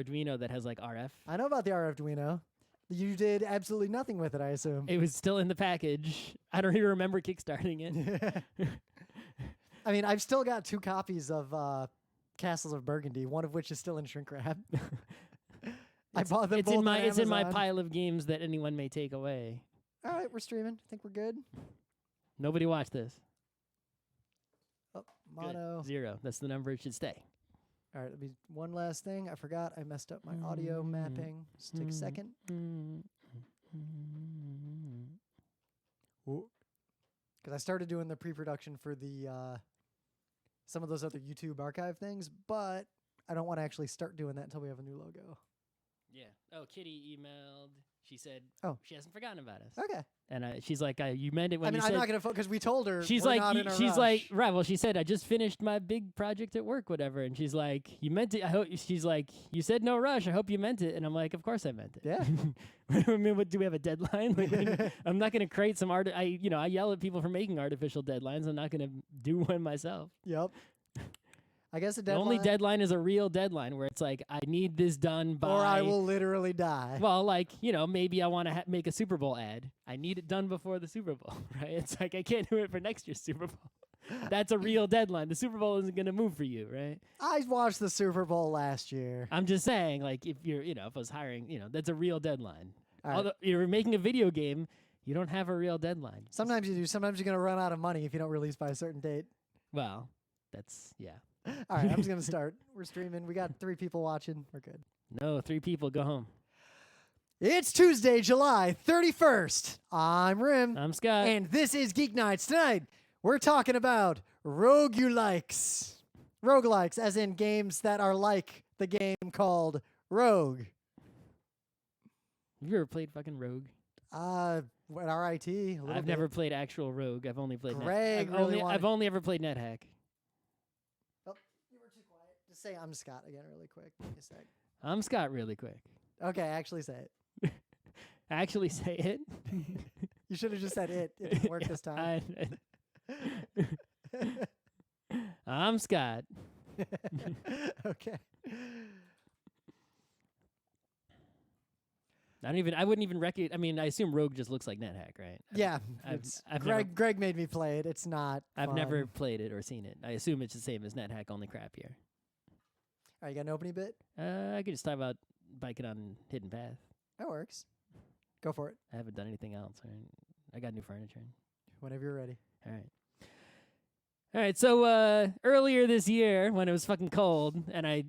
Arduino that has like RF. I know about the Arduino. You did absolutely nothing with it, I assume. It was still in the package. I don't even remember kickstarting it. I mean, I've still got 2 copies of Castles of Burgundy, one of which is still in shrink wrap. I bought them both on It's in my Amazon. pile of games that anyone may take away. All right, we're streaming. Think we're good? Nobody watched this. Oh, Good. mono. 0. That's the number it should stay. All right, let me one last thing. I forgot I messed up my audio mapping. Just take a second. Because I started doing the pre-production for the some of those other YouTube archive things, but I don't want to actually start doing that until we have a new logo. Yeah. Oh, Kitty emailed. She said she hasn't forgotten about us. Okay. And she's like, you meant it when I mean, you I'm said... not going to because we told her She's we're like, not in a she's rush. like, right. Well, she said, I just finished my big project at work, whatever. And she's like, you meant it. I hope. She's like, you said no rush. I hope you meant it. And I'm like, of course I meant it. Yeah. I mean, what, do we have a deadline? Like, I'm not going to create some art. I yell at people for making artificial deadlines. I'm not going to do one myself. Yep. I guess a The deadline. only deadline is a real deadline where it's like, I need this done by... Or I will literally die. Well, like, maybe I want to make a Super Bowl ad. I need it done before the Super Bowl, right? It's like, I can't do it for next year's Super Bowl. That's a real deadline. The Super Bowl isn't going to move for you, right? I watched the Super Bowl last year. I'm just saying, like, if you're, if I was hiring, that's a real deadline. All right. Although you're making a video game, you don't have a real deadline. Sometimes you do. Sometimes you're going to run out of money if you don't release by a certain date. Well, that's, yeah. All right, I'm just going to start. We're streaming. We got 3 people watching. We're good. No, 3 people, go home. It's Tuesday, July 31st. I'm Rim. I'm Scott. And this is Geek Nights. Tonight, we're talking about Roguelikes. Roguelikes, as in games that are like the game called Rogue. Have you ever played fucking Rogue? At RIT. I've never played actual Rogue. I've only played Greg I've only ever played NetHack. Oh, you were too quiet. Just say I'm Scott again really quick. Give me a sec. I'm Scott really quick. Okay, actually say it. Actually say it. You should have just said it. It didn't work this time. I'm Scott. Okay. I wouldn't even recognize. I mean, I assume Rogue just looks like NetHack, right? Yeah. I've never, Greg made me play it. It's not. I've fun. never played it or seen it. I assume it's the same as NetHack, only crappier. All right, you got an opening bit? I could just talk about biking on Hidden Path. That works. Go for it. I haven't done anything else. Right? I got new furniture. Whenever you're ready. All right. So earlier this year, when it was fucking cold, and I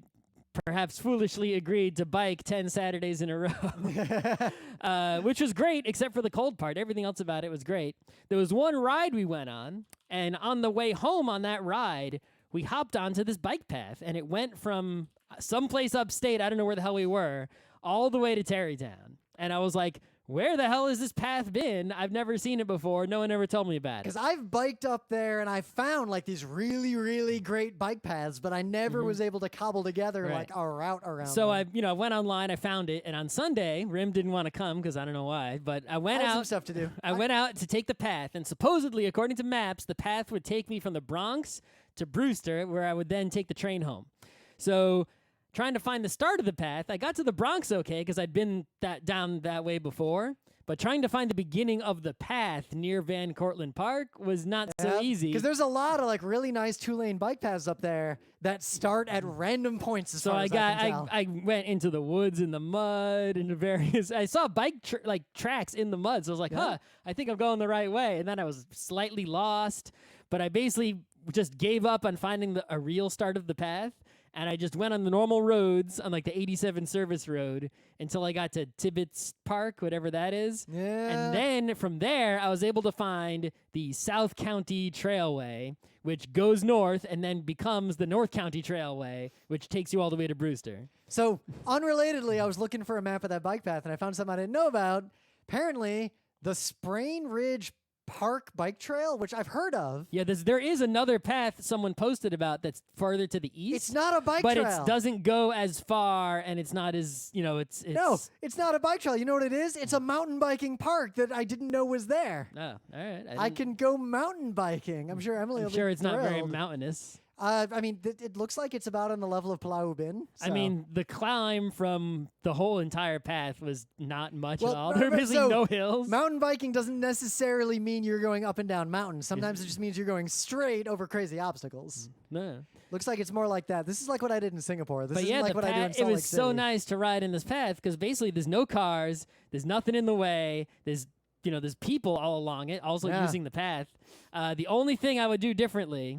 perhaps foolishly agreed to bike 10 Saturdays in a row, which was great, except for the cold part. Everything else about it was great. There was one ride we went on, and on the way home on that ride, we hopped onto this bike path, and it went from someplace upstate, I don't know where the hell we were, all the way to Tarrytown. And I was like, where the hell has this path been? I've never seen it before. No one ever told me about it. Because I've biked up there and I found like these really, really great bike paths, but I never was able to cobble together like a route around So them. I went online, I found it, and on Sunday, Rim didn't want to come because I don't know why, but I went I had out. some stuff to do. I went out to take the path, and supposedly, according to maps, the path would take me from the Bronx to Brewster, where I would then take the train home. So trying to find the start of the path, I got to the Bronx okay because I'd been down that way before. But trying to find the beginning of the path near Van Cortlandt Park was not so easy. Because there's a lot of like really nice 2-lane bike paths up there that start at random points. As So far as I can tell. I went into the woods in the mud and various. I saw bike tracks in the mud, so I was like, I think I'm going the right way. And then I was slightly lost, but I basically just gave up on finding a real start of the path. And I just went on the normal roads on like the 87 service road until I got to Tibbetts Park, whatever that is. Yeah. And then from there, I was able to find the South County Trailway, which goes north and then becomes the North County Trailway, which takes you all the way to Brewster. So unrelatedly, I was looking for a map of that bike path and I found something I didn't know about. Apparently, the Sprain Ridge Park bike trail, which I've heard of. Yeah, there is another path someone posted about that's farther to the east. It's not a bike trail. trail. But it doesn't go as far, and it's not as, it's... No, it's not a bike trail. You know what it is? It's a mountain biking park that I didn't know was there. Oh, all right. I can go mountain biking. I'm sure Emily will be sure it's not very thrilled. mountainous. I mean, it looks like it's about on the level of Pulau Ubin. So. I mean, the climb from the whole entire path was not much Well, at all. There were basically no hills. Mountain biking doesn't necessarily mean you're going up and down mountains. Sometimes it just means you're going straight over crazy obstacles. No. Looks like it's more like that. This is like what I did in Singapore. This But isn't yeah, like the what I do in path, Salt it Lake was City. so nice to ride in this path because basically there's no cars, there's nothing in the way, there's people all along it, also using the path. The only thing I would do differently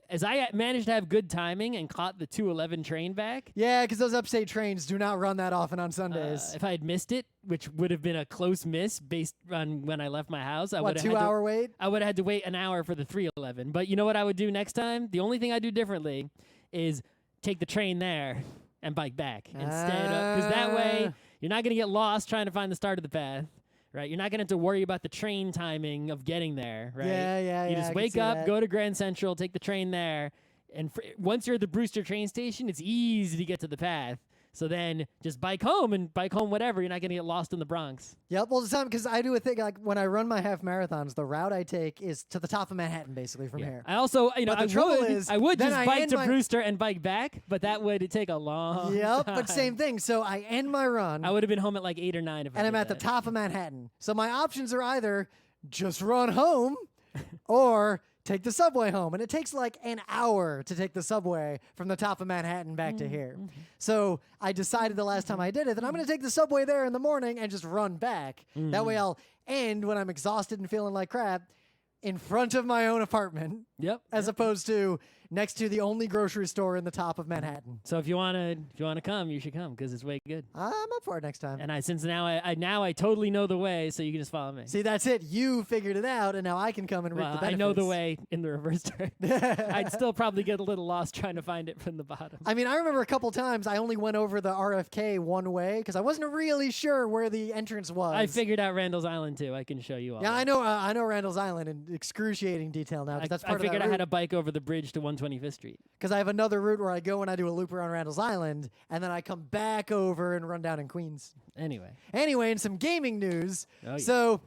is I managed to have good timing and caught the 2:11 train back. Yeah, because those upstate trains do not run that often on Sundays. If I had missed it, which would have been a close miss based on when I left my house, I What, would 2 hour wait? I would have had to wait an hour for the 3:11. But you know what I would do next time? The only thing I do differently is take the train there and bike back instead of, because that way you're not going to get lost trying to find the start of the path. Right, you're not gonna have to worry about the train timing of getting there. Right, Yeah. You just wake up, go to Grand Central, take the train there, and once you're at the Brewster train station, it's easy to get to the path. So then just bike home whatever. You're not gonna get lost in the Bronx. Yep. Well, because I do a thing like when I run my half marathons, the route I take is to the top of Manhattan, basically from here. I also, But the I trouble is, would then just I bike end to my- Brewster and bike back, but that would take a long Yep. time. But same thing. So I end my run, I would have been home at like 8 or 9 if I and did I'm at the that. top of Manhattan. So my options are either just run home, or take the subway home. And it takes like an hour to take the subway from the top of Manhattan back to here. So I decided the last time I did it that I'm going to take the subway there in the morning and just run back. That way I'll end when I'm exhausted and feeling like crap in front of my own apartment. Yep. As opposed to next to the only grocery store in the top of Manhattan. So if you wanna come, you should come because it's way good. I'm up for it next time. And since now I totally know the way, so you can just follow me. See, that's it. You figured it out, and now I can come and reap the Well, benefits. I know the way in the reverse direction. I'd still probably get a little lost trying to find it from the bottom. I mean, I remember a couple times I only went over the RFK one way because I wasn't really sure where the entrance was. I figured out Randall's Island too. I can show you all. Yeah, that. I know Randall's Island in excruciating detail now. 'Cause that's part I figured of I that had a bike over the bridge to 125th Street. because I have another route where I go and I do a loop around Randall's Island, and then I come back over and run down in Queens. Anyway, in some gaming news, Oh, yeah. so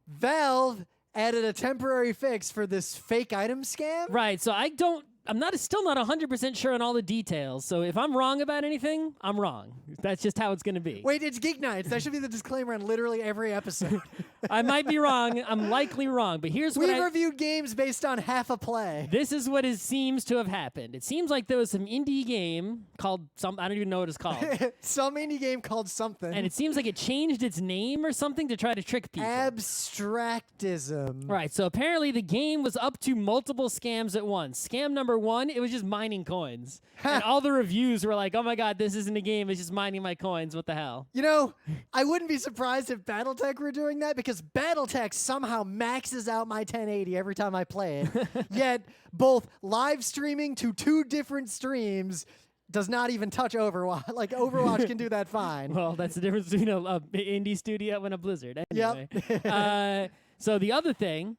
Valve added a temporary fix for this fake item scam. Right. So I'm still not 100% sure on all the details. So if I'm wrong about anything, I'm wrong. That's just how it's going to be. Wait, it's Geek Nights. That should be the disclaimer on literally every episode. I might be wrong. I'm likely wrong. But here's what We reviewed games based on half a play. This is what seems to have happened. It seems like there was some indie game called I don't even know what it's called. Some indie game called something. And it seems like it changed its name or something to try to trick people. Abstractism. Right, so apparently the game was up to multiple scams at once. Scam number 1, it was just mining coins. And all the reviews were like, oh my god, this isn't a game, it's just mining my coins, what the hell? You know, I wouldn't be surprised if Battletech were doing that because Battletech somehow maxes out my 1080 every time I play it. Yet, both live streaming to 2 different streams does not even touch Overwatch. Like, Overwatch can do that fine. Well, that's the difference between an indie studio and a Blizzard. Anyway. Yep. So the other thing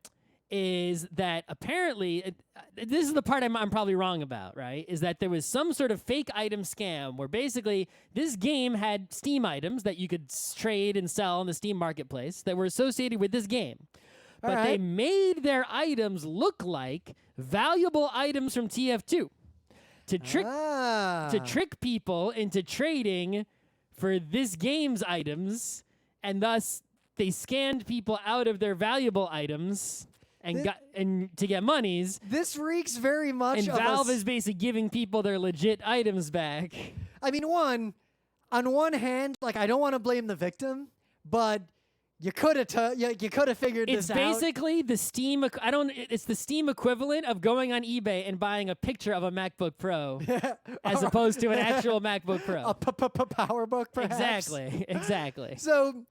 is that apparently, this is the part I'm probably wrong about, right? Is that there was some sort of fake item scam where basically this game had Steam items that you could trade and sell on the Steam marketplace that were associated with this game. But they made their items look like valuable items from TF2 to trick people into trading for this game's items, and thus they scanned people out of their valuable items and to get monies. This reeks very much And of Valve is basically giving people their legit items back. I mean, on one hand, like, I don't want to blame the victim, but you could have figured It's this out. basically the Steam. It's the Steam equivalent of going on eBay and buying a picture of a MacBook Pro, as opposed to an actual MacBook Pro. A PowerBook, perhaps. Exactly. So,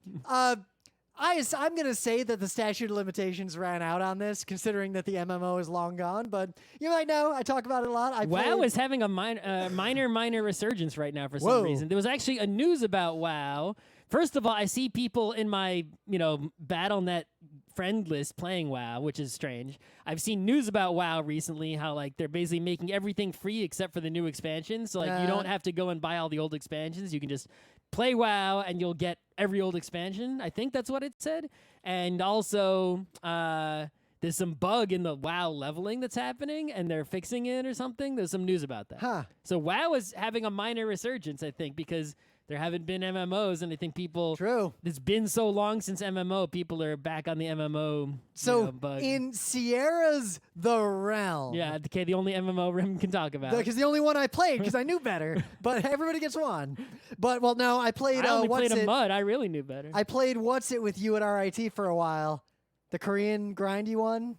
I'm going to say that the statute of limitations ran out on this, considering that the MMO is long gone. But you might know, I talk about it a lot. WoW is having a minor resurgence right now for some reason. There was actually a news about WoW. First of all, I see people in my BattleNet friend list playing WoW, which is strange. I've seen news about WoW recently, how like they're basically making everything free except for the new expansions. So like you don't have to go and buy all the old expansions. You can just play WoW and you'll get every old expansion. I think that's what it said. And also there's some bug in the WoW leveling that's happening, and they're fixing it or something. There's some news about that. Huh. So WoW is having a minor resurgence, I think, because there haven't been MMOs, and I think people. True. It's been so long since MMO. People are back on the MMO. So bug. in Sierra's The Realm. Yeah, okay, the only MMO Rim can talk about. Because the only one I played, because I knew better. But everybody gets one. But, well, no, I played, I only What's played a It? MUD. I really knew better. I played What's It with you at RIT for a while. The Korean grindy one.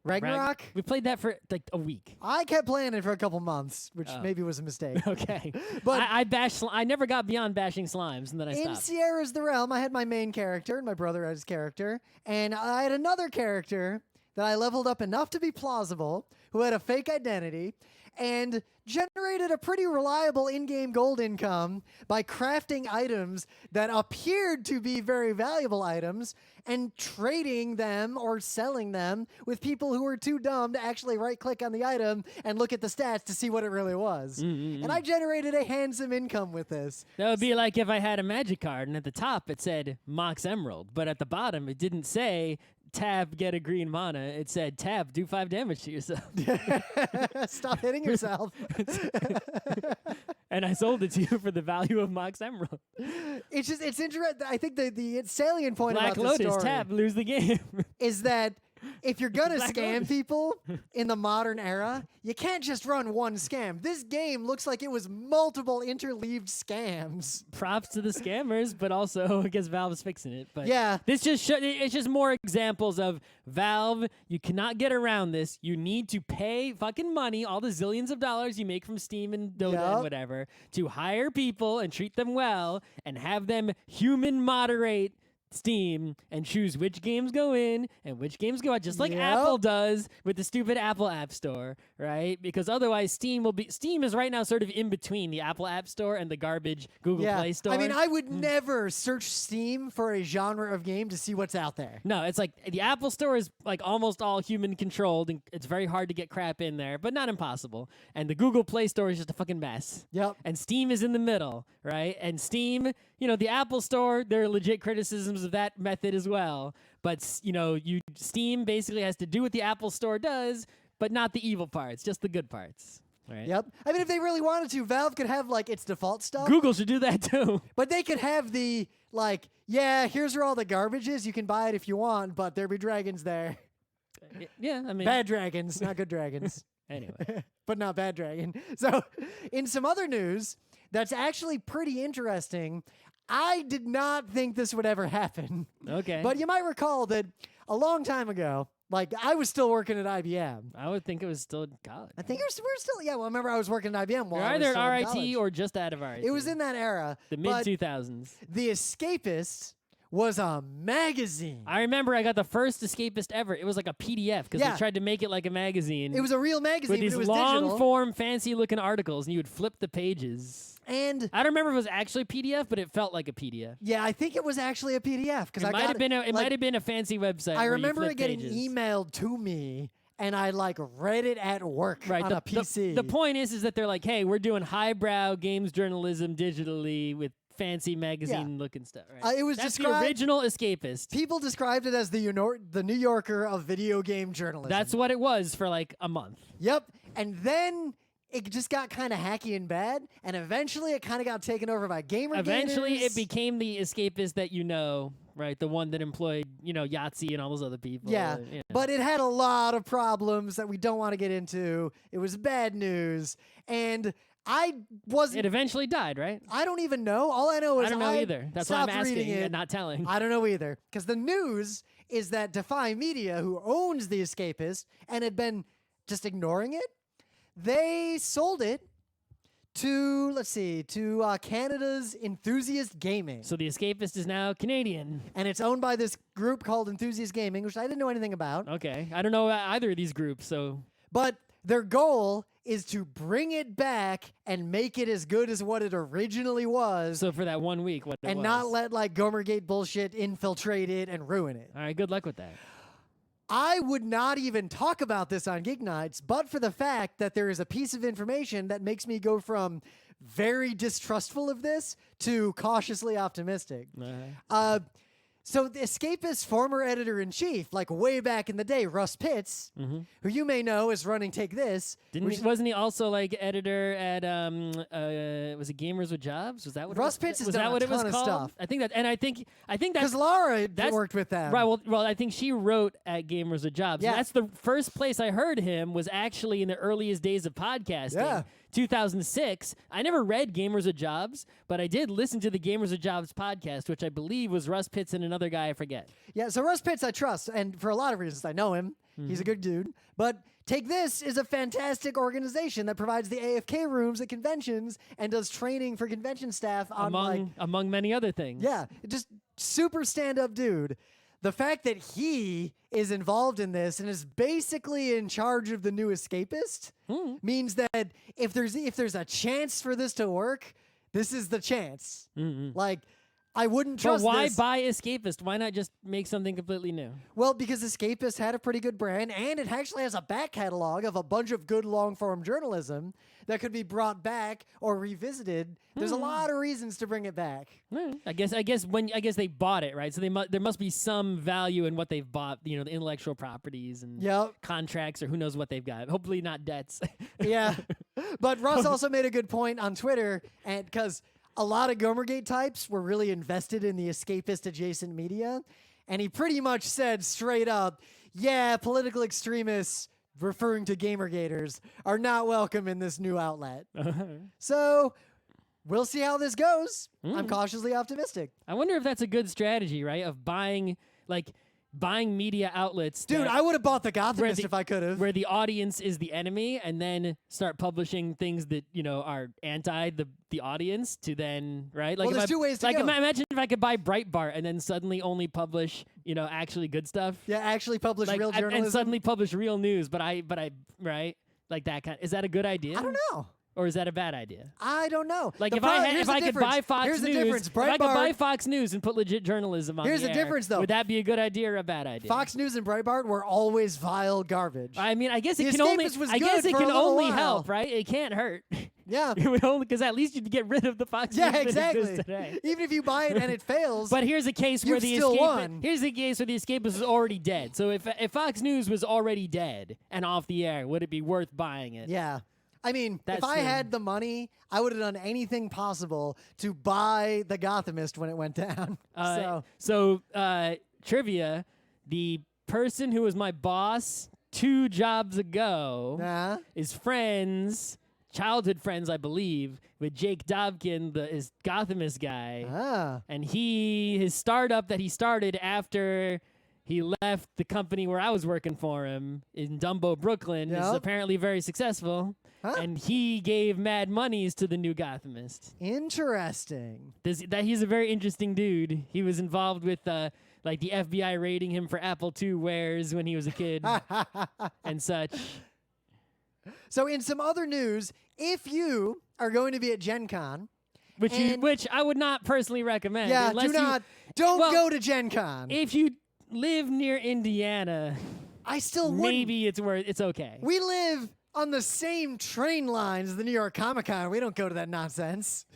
Ragnarok? We played that for like a week. I kept playing it for a couple months, which maybe was a mistake. Okay. But I bashed. I never got beyond bashing slimes, and then I in stopped. Sierra's The Realm, I had my main character, and my brother had his character, and I had another character that I leveled up enough to be plausible, who had a fake identity, and generated a pretty reliable in-game gold income by crafting items that appeared to be very valuable items and trading them or selling them with people who were too dumb to actually right-click on the item and look at the stats to see what it really was. And I generated a handsome income with this. That would be like if I had a magic card, and at the top it said Mox Emerald, but at the bottom it didn't say tab get a green mana. It said tab do 5 damage to yourself. Stop hitting yourself. And I sold it to you for the value of Mox Emerald. It's interesting. I think the salient point Black about this Lotus story tab lose the game. is that if you're gonna Black scam Lotus. people in the modern era, you can't just run one scam. This game looks like it was multiple interleaved scams. Props to the scammers, but also I guess Valve's fixing it. But Yeah. this just it's just more examples of Valve. You cannot get around this. You need to pay fucking money, all the zillions of dollars you make from Steam and Dota Yup. and whatever, to hire people and treat them well and have them human moderate Steam and choose which games go in and which games go out, just like Yep. Apple does with the stupid Apple App Store, right? Because otherwise Steam is right now sort of in between the Apple App Store and the garbage Google Yeah. Play Store. I mean, I would never search Steam for a genre of game to see what's out there. No, it's like the Apple Store is like almost all human controlled, and it's very hard to get crap in there, but not impossible. And the Google Play Store is just a fucking mess. Yep. And Steam is in the middle, right? And Steam, the Apple Store, there are legit criticisms of that method as well. But Steam basically has to do what the Apple Store does, but not the evil parts, just the good parts. Right? Yep. I mean, if they really wanted to, Valve could have like its default stuff. Google should do that too. But they could have the, like, yeah, here's where all the garbage is. You can buy it if you want, but there be dragons there. Yeah, I mean, Bad dragons, not good dragons. anyway. But not bad dragon. So, in some other news that's actually pretty interesting, I did not think this would ever happen. Okay. But you might recall that a long time ago, like, I was still working at IBM. I would think it was still in college. I think we're still, yeah, well, I remember I was working at IBM while You're I was either still in at college. RIT or just out of RIT. It was in that era. the but mid-2000s. The Escapist was a magazine. I remember I got the first Escapist ever. It was like a PDF because Yeah. they tried to make it like a magazine. It was a real magazine, with but these it was digital. long-form, fancy-looking articles, and you would flip the pages. And I don't remember if it was actually PDF, but it felt like a PDF. yeah, I think it was actually a PDF because It I might got have been it might have been a fancy website. I where you remember flip it getting pages. emailed to me, and I like read it at work Right. on The, a PC. the point is that they're like, hey, we're doing highbrow games journalism digitally with fancy magazine-looking stuff. Right. It was That's the described- original Escapist. People described it as the New Yorker of video game journalism. That's what it was for like a month. Yep. And then it just got kind of hacky and bad, and eventually it kind of got taken over by gamer Eventually, gators. it became the Escapist that you know, right? The one that employed, Yahtzee and all those other people. Yeah, and, but it had a lot of problems that we don't want to get into. It was bad news, and I wasn't. it eventually died, right? I don't even know. All I know is I don't know either. That's why I'm stopped reading asking it. and not telling. I don't know either. Because the news is that Defy Media, who owns The Escapist and had been just ignoring it, they sold it to Canada's Enthusiast Gaming. So the Escapist is now Canadian. And it's owned by this group called Enthusiast Gaming, which I didn't know anything about. Okay. I don't know either of these groups, so But their goal is to bring it back and make it as good as what it originally was, for that 1 week, what it and was. not let like Gomergate bullshit infiltrate it and ruin it. All right, good luck with that. I would not even talk about this on Geek Nights, but for the fact that there is a piece of information that makes me go from very distrustful of this to cautiously optimistic. So the Escapist former editor-in-chief, like way back in the day, Russ Pitts, who you may know is running Take This. Wasn't he also like editor at was it Gamers with Jobs? Was that what Russ it was? Pitts has was done that a what it was ton of called? stuff. I think that's Because Laura worked with them. Right. Well, I think she wrote at Gamers with Jobs. Yeah. That's the first place I heard him was actually in the earliest days of podcasting. Yeah. 2006. I never read Gamers with Jobs, but I did listen to the Gamers with Jobs podcast, which I believe was Russ Pitts and another guy I forget. Yeah, so Russ Pitts I trust, and for a lot of reasons I know him. He's a good dude. But Take This is a fantastic organization that provides the AFK rooms at conventions and does training for convention staff on among many other things. Yeah, just super stand-up dude. The fact that he is involved in this and is basically in charge of the new Escapist means that if there's a chance for this to work, this is the chance. Like, I wouldn't trust But why this. buy Escapist? Why not just make something completely new? Well, because Escapist had a pretty good brand, and it actually has a back catalog of a bunch of good long-form journalism that could be brought back or revisited. There's a lot of reasons to bring it back. I guess they bought it, right? So there must be some value in what they've bought, the intellectual properties and contracts or who knows what they've got. Hopefully not debts. Yeah. But Russ also made a good point on Twitter, and because a lot of Gomergate types were really invested in the Escapist adjacent media, and he pretty much said straight up, yeah, political extremists, referring to Gamergaters, are not welcome in this new outlet. So we'll see how this goes. I'm cautiously optimistic. I wonder if that's a good strategy, right? Of buying media outlets. Dude, I would have bought the Gothamist if I could have. Where the audience is the enemy, and then start publishing things that, are anti the audience to then, right? Like, well, there's two ways to go. Imagine if I could buy Breitbart and then suddenly only publish, actually good stuff. Yeah, actually publish real journalism. And suddenly publish real news, but I, right? Like that kind. Is that a good idea? I don't know. Or is that a bad idea? I don't know. Like if I could buy Fox News, if I could buy Fox News and put legit journalism on Here's the the air, difference, though. would that be a good idea or a bad idea? Fox News and Breitbart were always vile garbage. I mean, I guess The it can only. Escapist was I guess good it for a can little only while. help, right? It can't hurt. Yeah. It would only because at least you'd get rid of the Fox News Yeah, that exactly. exists today. Even if you buy it and it fails. But here's a case where You've the still Escapist. won. Here's the case where the Escapist is already dead. So if Fox News was already dead and off the air, would it be worth buying it? Yeah. I mean, That's if I the- had the money, I would have done anything possible to buy the Gothamist when it went down. So trivia: the person who was my boss 2 jobs ago is childhood friends, I believe, with Jake Dobkin, his Gothamist guy. And his startup that he started after he left the company where I was working for him in Dumbo, Brooklyn, is apparently very successful. And he gave mad monies to the new Gothamist. Interesting. He's a very interesting dude. He was involved with the FBI raiding him for Apple II wares when he was a kid and such. So in some other news, if you are going to be at Gen Con, Which I would not personally recommend. yeah, don't go to Gen Con. If you live near Indiana, I still wouldn't. maybe it's okay. We live on the same train lines as the New York Comic Con. We don't go to that nonsense.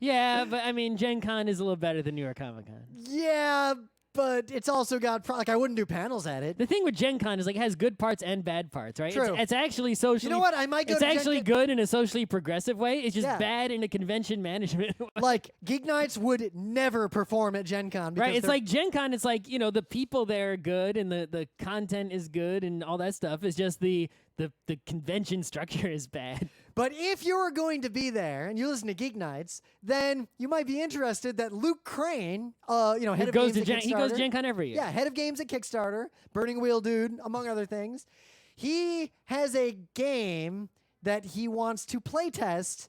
Yeah, but I mean, Gen Con is a little better than New York Comic Con. Yeah, but it's also got I wouldn't do panels at it. The thing with Gen Con is it has good parts and bad parts, right? True. It's actually socially. You know what? I might go It's to Gen actually Con. good in a socially progressive way. It's just Yeah. bad in a convention management. Like GeekNights would never perform at Gen Con because Right, it's they're- like Gen Con, it's like, the people there are good and the content is good and all that stuff. It's just the convention structure is bad. But if you're going to be there and you listen to GeekNights, then you might be interested that Luke Crane, head of He goes games at he goes Kickstarter- Gen Con every year. Yeah, head of games at Kickstarter, Burning Wheel dude, among other things. He has a game that he wants to playtest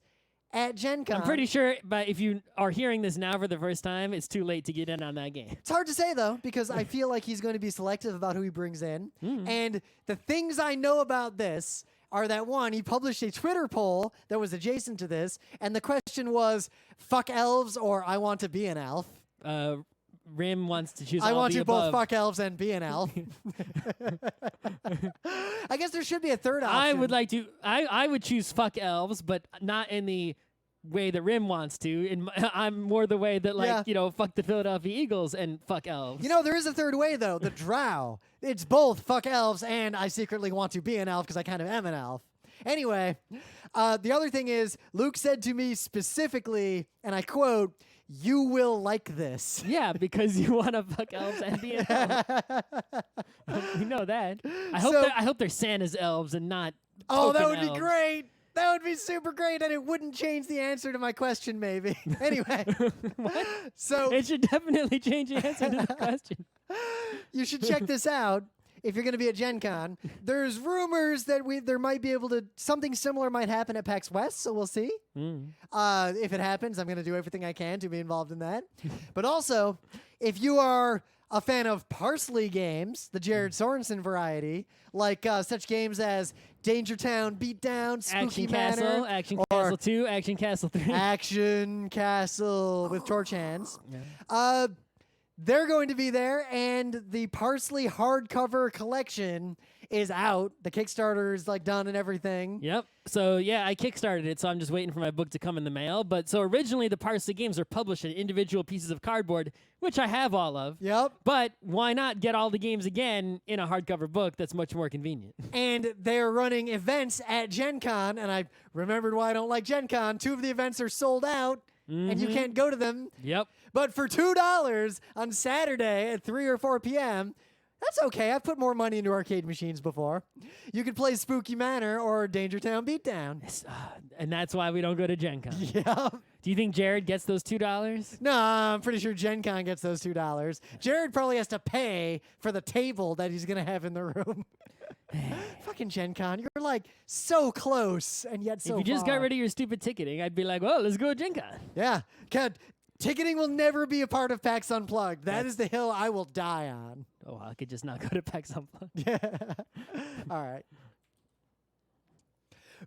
at Gen Con. I'm pretty sure, but if you are hearing this now for the first time, it's too late to get in on that game. It's hard to say, though, because I feel like he's going to be selective about who he brings in. And the things I know about this are that, one, he published a Twitter poll that was adjacent to this, and the question was, fuck elves or I want to be an elf. Rim wants to choose I all want the to both above. fuck elves and be an elf. I guess there should be a third option. I would choose fuck elves, but not in the way that Rim wants to, and I'm more the way that fuck the Philadelphia Eagles and fuck elves. There is a third way though. The drow. It's both fuck elves and I secretly want to be an elf because I kind of am an elf. Anyway, the other thing is Luke said to me specifically, and I quote, "You will like this." Yeah, because you want to fuck elves and be an elf. You know that. I hope they're Santa's elves and not. Oh, that would elves. be great. That would be super great, and it wouldn't change the answer to my question, maybe. Anyway. What? So it should definitely change the answer to the question. You should check this out. If you're going to be at Gen Con, there's rumors that there might be able to, something similar might happen at PAX West, so we'll see. If it happens, I'm going to do everything I can to be involved in that. But also, if you are a fan of Parsely games, the Jared Sorensen variety, like such games as Danger Town, Beatdown, Spooky Manor, Action Castle 2, Action Castle 3. Action Castle with torch hands. They're going to be there, and the Parsely hardcover collection is out. The Kickstarter is done and everything. Yep. So yeah, I kickstarted it, so I'm just waiting for my book to come in the mail. But so originally the Parsely games are published in individual pieces of cardboard, which I have all of. Yep. But why not get all the games again in a hardcover book that's much more convenient? And they're running events at Gen Con, and I remembered why I don't like Gen Con. 2 of the events are sold out, and you can't go to them. Yep. But for $2 on Saturday at 3 or 4 p.m., that's okay. I've put more money into arcade machines before. You could play Spooky Manor or Danger Town Beatdown. And that's why we don't go to Gen Con. Yeah. Do you think Jared gets those $2? No, I'm pretty sure Gen Con gets those $2. Jared probably has to pay for the table that he's going to have in the room. Fucking Gen Con. You're so close and yet so If you just far. got rid of your stupid ticketing, I'd be like, well, let's go to Gen Con. Yeah. Ticketing will never be a part of PAX Unplugged. That is the hill I will die on. Oh, I could just not go to PAX Unplugged. Yeah. All right.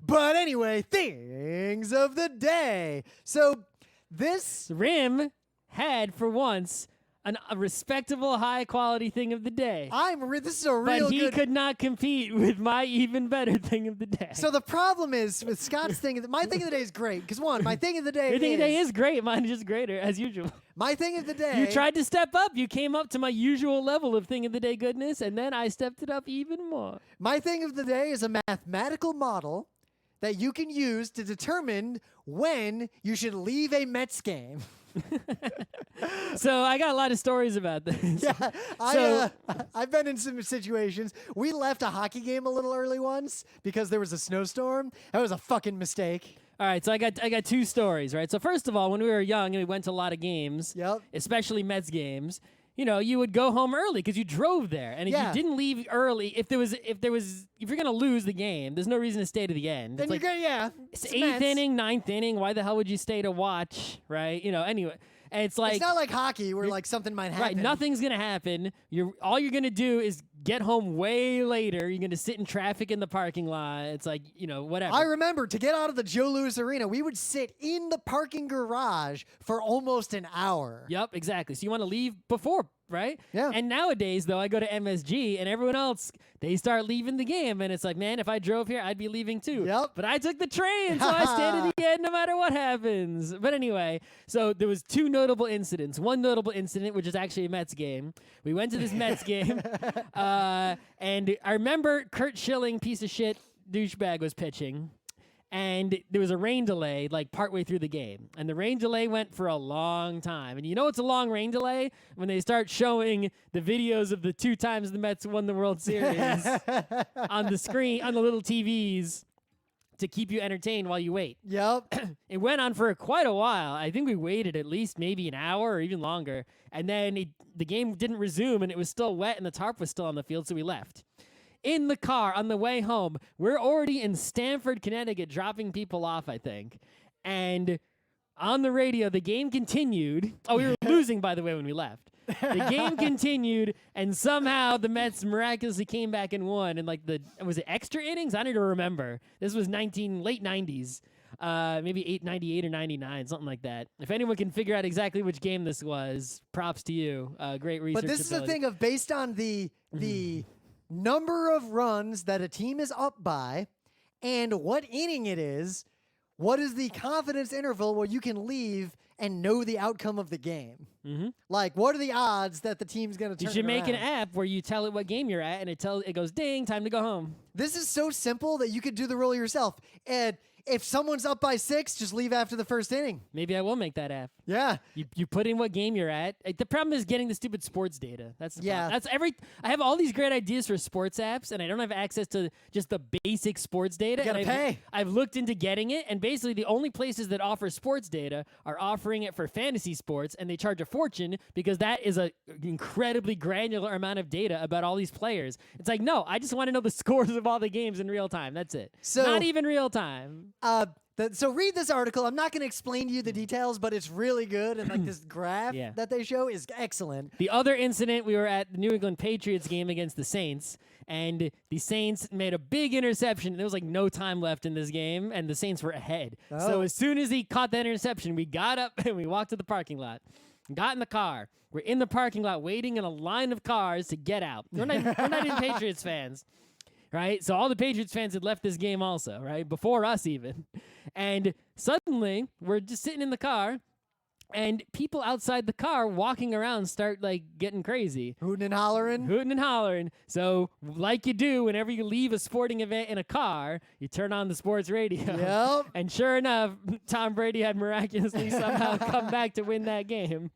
But anyway, things of the day. So this Rim had, for once, a respectable, high-quality thing of the day. this is a real But he good... could not compete with my even better thing of the day. So the problem is with Scott's thing, my thing of the day is great. Because one, my thing of the day Your thing of the day is great. Mine is just greater, as usual. My thing of the day... You tried to step up. You came up to my usual level of thing of the day goodness, and then I stepped it up even more. My thing of the day is a mathematical model that you can use to determine when you should leave a Mets game. So I got a lot of stories about this. Yeah, I've been in some situations. We left a hockey game a little early once because there was a snowstorm. That was a fucking mistake. All right, so I got 2 stories, right? So first of all, when we were young and we went to a lot of games, especially Mets games, you would go home early because you drove there, and if you didn't leave early, if you're gonna lose the game, there's no reason to stay to the end. Then It's 8th inning, 9th inning. Why the hell would you stay to watch, right? Anyway. And it's not like hockey where something might happen. Right, nothing's gonna happen. All you're gonna do is get home way later. You're gonna sit in traffic in the parking lot. It's whatever. I remember to get out of the Joe Louis Arena, we would sit in the parking garage for almost an hour. Yep, exactly. So you want to leave before, right? Yeah. And nowadays, though, I go to MSG and everyone else, they start leaving the game. And it's like, man, if I drove here, I'd be leaving too. Yep. But I took the train, so I stay to the end no matter what happens. But anyway, so there was 2 notable incidents. One notable incident, which is actually a Mets game. We went to this Mets game, and I remember Kurt Schilling, piece of shit, douchebag, was pitching. And there was a rain delay partway through the game. And the rain delay went for a long time. And it's a long rain delay when they start showing the videos of the 2 times the Mets won the World Series on the screen, on the little TVs to keep you entertained while you wait. Yep. It went on for quite a while. I think we waited at least maybe an hour or even longer. And then the game didn't resume and it was still wet and the tarp was still on the field, so we left. In the car on the way home, we're already in Stamford, Connecticut, dropping people off, I think. And on the radio, the game continued. Oh, we were losing, by the way, when we left. The game continued, and somehow the Mets miraculously came back and won. And was it extra innings? I don't even remember. This was late 90s. Maybe 98 or 99, something like that. If anyone can figure out exactly which game this was, props to you. Great research. But this is the thing of based on the number of runs that a team is up by and what inning it is, what is the confidence interval where you can leave and know the outcome of the game? Mm-hmm. Like, what are the odds that the team's going to turn You should make an around? app where you tell it what game you're at, and it goes ding, time to go home. This is so simple that you could do the rule yourself. And if someone's up by 6, just leave after the first inning. Maybe I will make that app. Yeah. You put in what game you're at. The problem is getting the stupid sports data. That's the Yeah. problem. I have all these great ideas for sports apps, and I don't have access to just the basic sports data. You gotta and pay. I've looked into getting it, and basically the only places that offer sports data are offering it for fantasy sports, and they charge a fortune because that is a incredibly granular amount of data about all these players. It's like, no, I just want to know the scores of all the games in real time. That's it. So- not even real time. So read this article. I'm not going to explain to you the details, but it's really good. And like this graph Yeah. that they show is excellent. The other incident, we were at the New England Patriots game against the Saints, and the Saints made a big interception. There was like no time left in this game, and the Saints were ahead. So Oh. as soon as he caught that interception, we got up and we walked to the parking lot, got in the car. We're in the parking lot waiting in a line of cars to get out. We're not even Patriots fans. Right? So all the Patriots fans had left this game also, right? Before us even. And suddenly, we're just sitting in the car, and people outside the car walking around start, like, getting crazy. Hooting and hollering. Hooting and hollering. So, like you do whenever you leave a sporting event in a car, you turn on the sports radio. Yep. And sure enough, Tom Brady had miraculously somehow come back to win that game.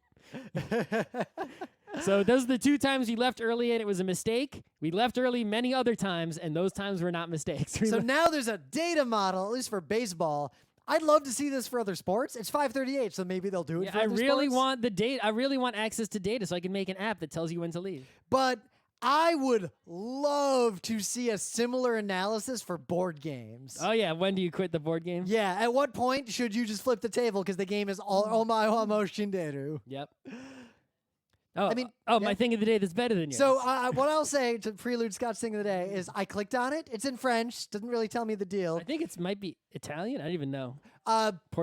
So those are the 2 times we left early and it was a mistake. We left early many other times, and those times were not mistakes. So now there's a data model, at least for baseball. I'd love to see this for other sports. It's 5:38, so maybe they'll do it for I other really sports. want the data. I really want access to data so I can make an app that tells you when to leave. But I would love to see a similar analysis for board games. Oh yeah, when do you quit the board game? Yeah, at what point should you just flip the table because the game is all omae wa shinderu? Yep. Oh, I mean, my thing of the day that's better than yours. So what I'll say to prelude Scott's thing of the day is I clicked on it. It's in French. Doesn't really tell me the deal. I think it might be Italian. I don't even know.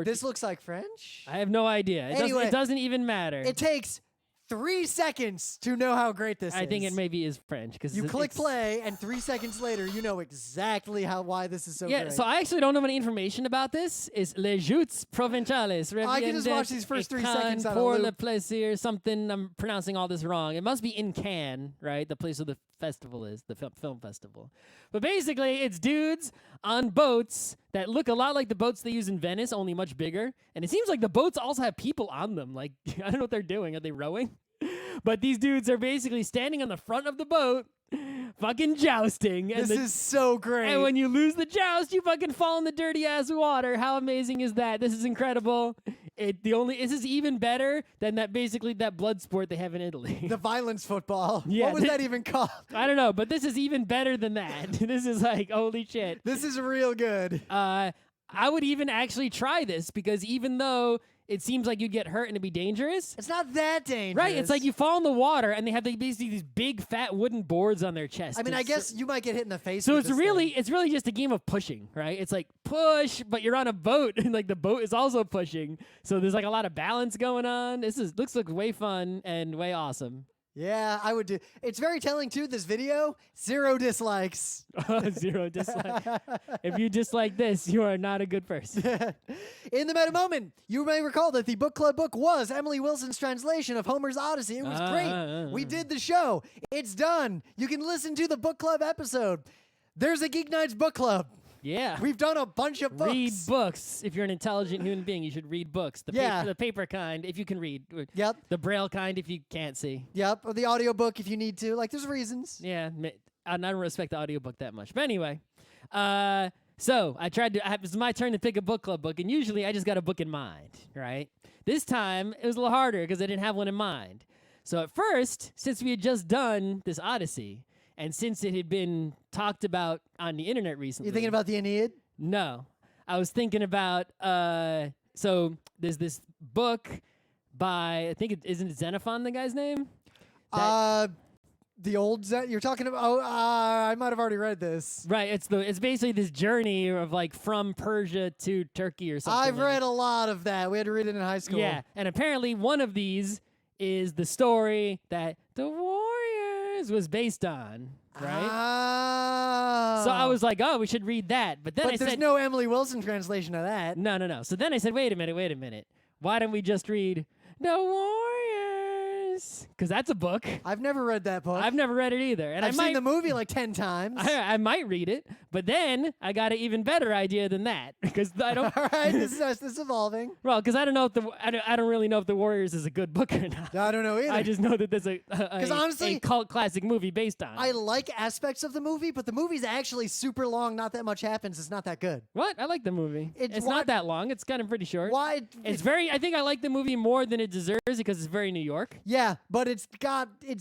This looks like French. I have no idea. Anyway, it doesn't even matter. It takes 3 seconds to know how great this is. I think it maybe is French because You click play, and 3 seconds later, you know exactly why this is so Yeah, great. so I actually don't know any information about this. It's Les Joutes Provinciales. I can just watch these first 3 seconds on a pour loop. le plaisir, something. I'm pronouncing all this wrong. It must be in Cannes, right? The place where the festival is, the film festival. But basically, it's dudes on boats that look a lot like the boats they use in Venice, only much bigger. And it seems like the boats also have people on them. Like, I don't know what they're doing. Are they rowing? But these dudes are basically standing on the front of the boat, fucking jousting. And This is so great. and when you lose the joust, you fucking fall in the dirty ass water. How amazing is that? This is incredible. This is even better than that blood sport they have in Italy. the violence football. Yeah, What was that even called? I don't know, but this is even better than that. This is like holy shit. This is real good. I would even actually try this because even though it seems like you'd get hurt and it'd be dangerous. It's not that dangerous. Right, it's like you fall in the water and they have basically these big fat wooden boards on their chest. I mean, I guess you might get hit in the face. So with it's this really thing. just a game of pushing, right? It's like push, but you're on a boat and like the boat is also pushing. So there's like a lot of balance going on. Looks like way fun and way awesome. Yeah, I would do. It's very telling too. This video, 0 dislikes. 0 dislike. If you dislike this, you are not a good person. In the meta moment, you may recall that the book club book was Emily Wilson's translation of Homer's Odyssey. It was great. We did the show. It's done. You can listen to the book club episode. There's a GeekNights Book Club. Yeah. We've done a bunch of books. Read books. If you're an intelligent human being, you should read books. The paper kind, if you can read. Yep. The braille kind, if you can't see. Yep. Or the audiobook if you need to. Like, there's reasons. Yeah. I don't respect the audiobook that much. But anyway. So I tried to. It was my turn to pick a book club book, and usually I just got a book in mind, right? This time it was a little harder because I didn't have one in mind. So at first, since we had just done this Odyssey, and since it had been talked about on the internet recently, You thinking about the Aeneid? No, I was thinking about. So there's this book by isn't it Xenophon the guy's name? The old you're talking about. Oh, I might have already read this. Right, it's basically this journey of like from Persia to Turkey or something. I've read a lot of that. We had to read it in high school. Yeah, and apparently one of these is the story that the warrior Warriors was based on, right? Oh. So I was like, oh, we should read that. But then I there's said, no Emily Wilson translation of that. no. So then I said, wait a minute. Why don't we just read The Warriors? Because that's a book. I've never read that book. I've never read it either. And I've seen the movie like 10 times. I might read it, but then I got an even better idea than that because I don't. All right, this is evolving. Well, because I don't know if I don't really know if The Warriors is a good book or not. I don't know either. I just know that there's honestly, a cult classic movie based on it. I like aspects of the movie, but the movie's actually super long. Not that much happens. It's not that good. What? I like the movie. It's not that long. It's kind of pretty short. Why? It's very. I think I like the movie more than it deserves because it's very New York. Yeah, but it's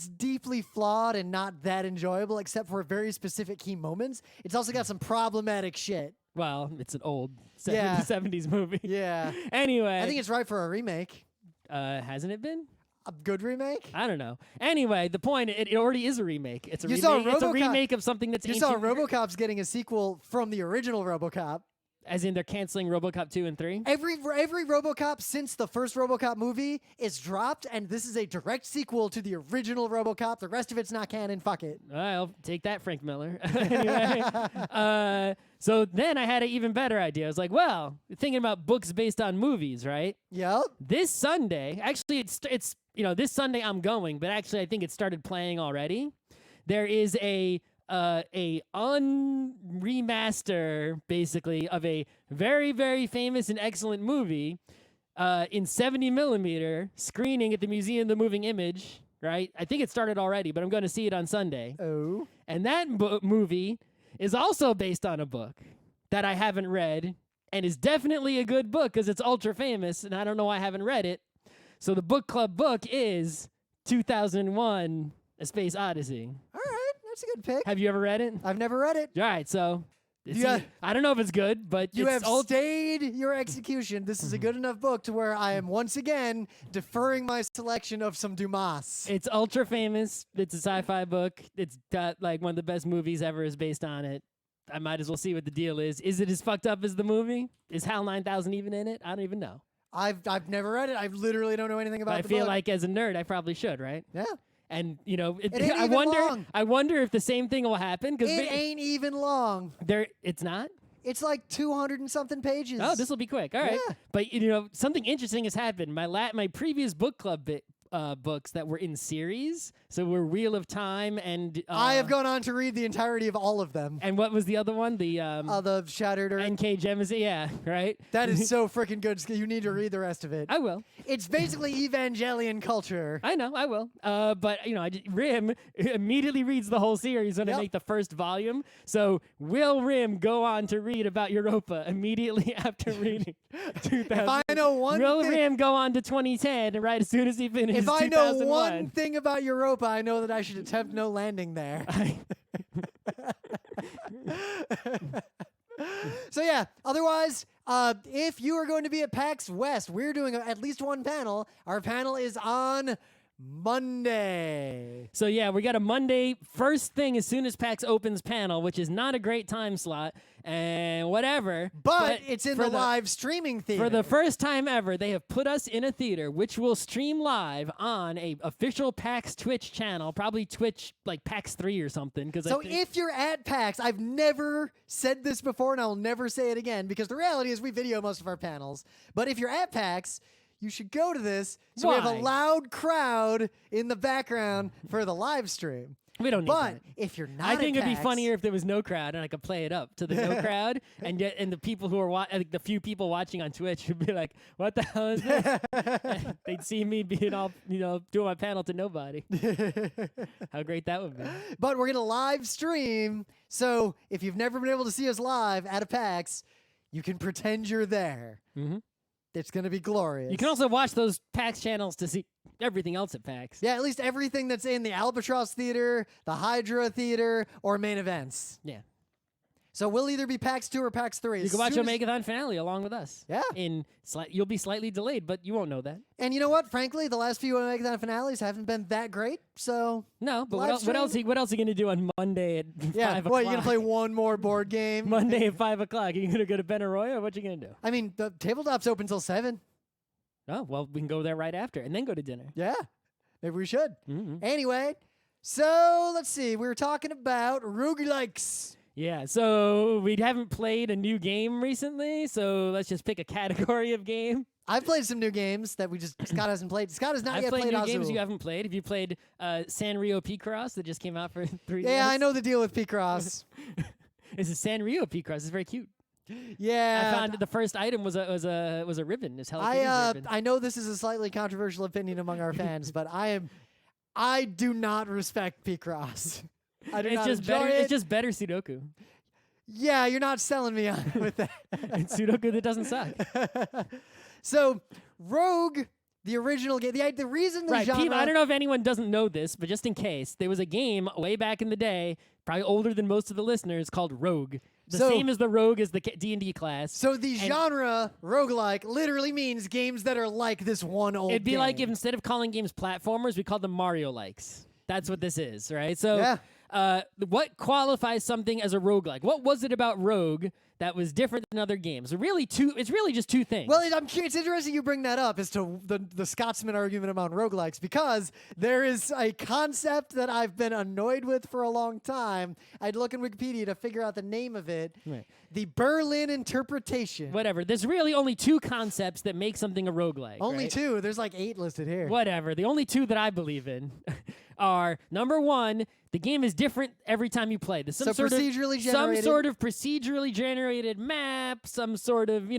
deeply flawed and not that enjoyable, except for very specific key moments. It's also got some problematic shit. Well, it's an old Yeah. 70s movie. Yeah. Anyway, I think it's right for a remake. hasn't it been? A good remake? I don't know. Anyway, the point, it already is a remake. It's a You remake. saw It's a RoboCop- remake of something that's You ancient. saw RoboCop's getting a sequel from the original RoboCop. As in they're canceling RoboCop 2 and 3? Every RoboCop since the first RoboCop movie is dropped, and this is a direct sequel to the original RoboCop. The rest of it's not canon. Fuck it. I'll take that, Frank Miller. Anyway, so then I had an even better idea. I was like, well, thinking about books based on movies, right? Yep. This Sunday, actually, it's this Sunday I'm going, but actually I think it started playing already. There is a remaster basically of a very, very famous and excellent movie in 70 millimeter screening at the Museum of the Moving Image, right? I think it started already, but I'm going to see it on Sunday. Oh. And that movie is also based on a book that I haven't read and is definitely a good book because it's ultra famous and I don't know why I haven't read it. So the book club book is 2001 A Space Odyssey. All right. That's a good pick. Have you ever read it? I've never read it. All right, so Yeah. I don't know if it's good, but You it's have stayed your execution. This is a good enough book to where I am once again deferring my selection of some Dumas. It's ultra famous. It's a sci-fi book. It's got like one of the best movies ever is based on it. I might as well see what the deal is. Is it as fucked up as the movie? Is HAL 9000 even in it? I don't even know. I've never read it. I literally don't know anything about But the I feel book. like as a nerd, I probably should, right? Yeah. And It ain't I even wonder. long. I wonder if the same thing will happen because It ain't even long. It's not. It's like 200 and something pages. Oh, this will be quick. All right. Yeah. But something interesting has happened. My previous book club books that were in series, so were Wheel of Time and I have gone on to read the entirety of all of them. And what was the other one? The The Shattered Earth. NK Gems. Yeah, right. That is so freaking good. You need to read the rest of it. I will. It's basically Evangelion culture. I know. I will. But Rim immediately reads the whole series when I Yep. make the first volume. So will Rim go on to read about Europa immediately after reading 2000? If I know one Will thing, Rim go on to 2010 right as soon as he finishes if I know 2001? one thing about Europa, I know that I should attempt no landing there. So yeah, otherwise, if you are going to be at PAX West, we're doing at least one panel. Our panel is on Monday. So yeah, we got a Monday first thing as soon as PAX opens panel, which is not a great time slot and whatever. But it's in for the live streaming theater. For the first time ever, they have put us in a theater, which will stream live on a official PAX Twitch channel, probably Twitch like PAX 3 or something. So if you're at PAX, I've never said this before and I'll never say it again because the reality is we video most of our panels. But if you're at PAX, you should go to this so we have Why? a loud crowd in the background for the live stream. we don't need But that. if you're not I think at it'd be PAX, funnier if there was no crowd and I could play it up to the no crowd, and the people who are the few people watching on Twitch would be like, "What the hell is this?" They'd see me being all doing my panel to nobody. How great that would be! But we're going to live stream. So if you've never been able to see us live at a PAX, you can pretend you're there. Mm-hmm. It's going to be glorious. You can also watch those PAX channels to see everything else at PAX. Yeah, at least everything that's in the Albatross Theater, the Hydra Theater, or main events. Yeah. So we'll either be PAX 2 or PAX 3. You can watch a Megathon finale along with us. Yeah. You'll be slightly delayed, but you won't know that. And you know what? Frankly, the last few Megathon finales haven't been that great. So No, but Live what else are you going to do on Monday at 5 o'clock? What, you going to play one more board game? Monday at 5 o'clock. Are you going to go to Benaroya or what you going to do? I mean, the tabletop's open till 7. Oh, well, we can go there right after and then go to dinner. Yeah. Maybe we should. Mm-hmm. Anyway, So let's see. We were talking about roguelikes. Yeah, so we haven't played a new game recently, so let's just pick a category of game. I've played some new games that Scott hasn't played. Scott has not I've yet played played new Azul. games you haven't played. Have you played Sanrio Picross that just came out for 3 years? Yeah, I know the deal with Picross. It's a Sanrio Picross. It's very cute. Yeah. I found the first item was a ribbon. It's Hello Kitty's ribbon. I know this is a slightly controversial opinion among our fans, but I do not respect Picross. I do not enjoy it. It's just better Sudoku. Yeah, you're not selling me on with that. It's Sudoku that doesn't suck. So, Rogue, the original game, the reason the Right, genre... Pete, I don't know if anyone doesn't know this, but just in case, there was a game way back in the day, probably older than most of the listeners, called Rogue. The same as the Rogue as the D&D class. So the genre, roguelike, literally means games that are like this one old It'd be game. like if instead of calling games platformers, we called them Mario-likes. That's what this is, right? So what qualifies something as a roguelike? What was it about Rogue that was different than other games? It's really just two things. Well, it's interesting you bring that up as to the Scotsman argument about roguelikes, because there is a concept that I've been annoyed with for a long time. I'd look in Wikipedia to figure out the name of it. Right. The Berlin interpretation. Whatever. There's really only two concepts that make something a roguelike. Only right? two. There's like 8 listed here. Whatever. The only two that I believe in are, number one, the game is different every time you play. There's some sort of procedurally generated map, some sort of,